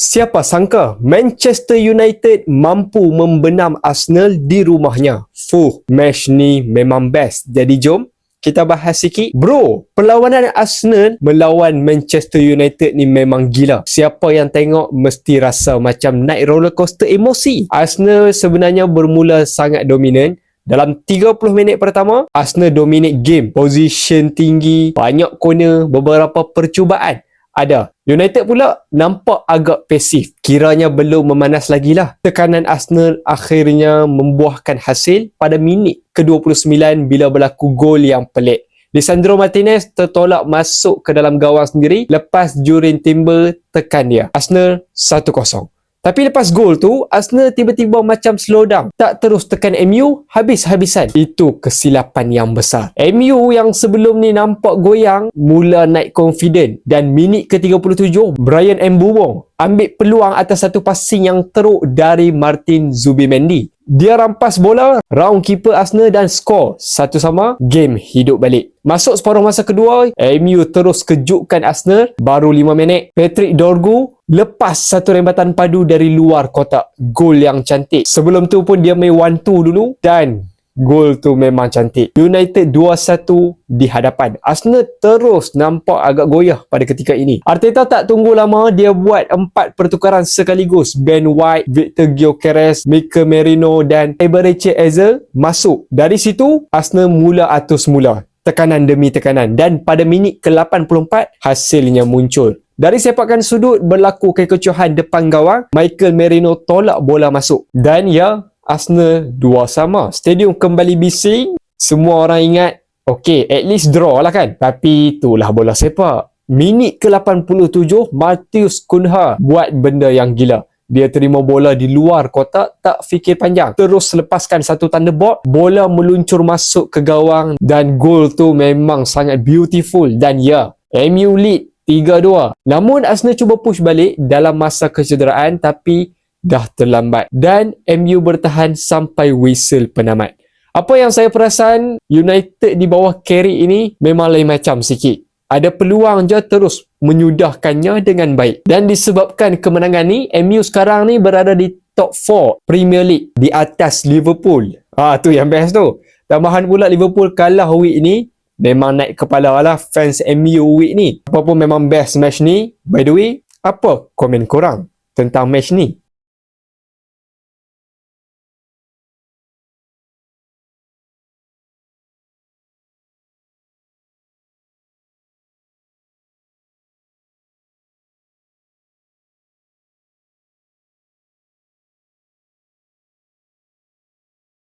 Siapa sangka Manchester United mampu membenam Arsenal di rumahnya. Match ni memang best. Jadi jom kita bahas sikit. Bro, perlawanan Arsenal melawan Manchester United ni memang gila. Siapa yang tengok mesti rasa macam naik roller coaster emosi. Arsenal sebenarnya bermula sangat dominan. Dalam 30 minit pertama, Arsenal dominate game. Position tinggi, banyak corner, beberapa percubaan ada. United pula nampak agak pasif. Kiranya belum memanas lagi lah. Tekanan Arsenal akhirnya membuahkan hasil pada minit ke-29 bila berlaku gol yang pelik. Lisandro Martinez tertolak masuk ke dalam gawang sendiri lepas Jurrien Timber tekan dia. Arsenal 1-0. Tapi lepas gol tu, Arsenal tiba-tiba macam slow down. Tak terus tekan MU habis-habisan. Itu kesilapan yang besar. MU yang sebelum ni nampak goyang, mula naik confident. Dan minit ke-37, Bryan Mbeumo ambil peluang atas satu passing yang teruk dari Martin Zubimendi. Dia rampas bola, round keeper Arsenal dan skor 1-1, game hidup balik. Masuk separuh masa kedua, MU terus kejutkan Arsenal. Baru 5 minit, Patrick Dorgu lepas satu rembatan padu dari luar kotak. Gol yang cantik. Sebelum tu pun dia main 1-2 dulu dan gol tu memang cantik. United 2-1 di hadapan. Arsenal terus nampak agak goyah pada ketika ini. Arteta tak tunggu lama, dia buat 4 pertukaran sekaligus. Ben White, Victor Gyökeres, Mikel Merino dan Eberechi Eze masuk. Dari situ, Arsenal mula atur semula. Tekanan demi tekanan. Dan pada minit ke-84, hasilnya muncul. Dari sepakan sudut berlaku kekecohan depan gawang, Mikel Merino tolak bola masuk. Dan ya, Arsenal 2-2. Stadium kembali bising. Semua orang ingat, okay, at least draw lah kan. Tapi itulah bola sepak. Minit ke-87, Matheus Cunha buat benda yang gila. Dia terima bola di luar kotak, tak fikir panjang. Terus lepaskan satu thunderbolt, bola meluncur masuk ke gawang dan gol tu memang sangat beautiful. Dan ya, MU lead 3-2. Namun Arsenal cuba push balik dalam masa kecederaan tapi dah terlambat. Dan MU bertahan sampai whistle penamat. Apa yang saya perasan, United di bawah Carrick ini memang lain macam sikit. Ada peluang je terus menyudahkannya dengan baik. Dan disebabkan kemenangan ni, MU sekarang ni berada di top 4 Premier League di atas Liverpool. Tu yang best tu. Tambahan pula Liverpool kalah week ni. Memang naik kepala lah fans MU week ni. Apa pun memang best match ni. By the way, apa komen korang tentang match ni?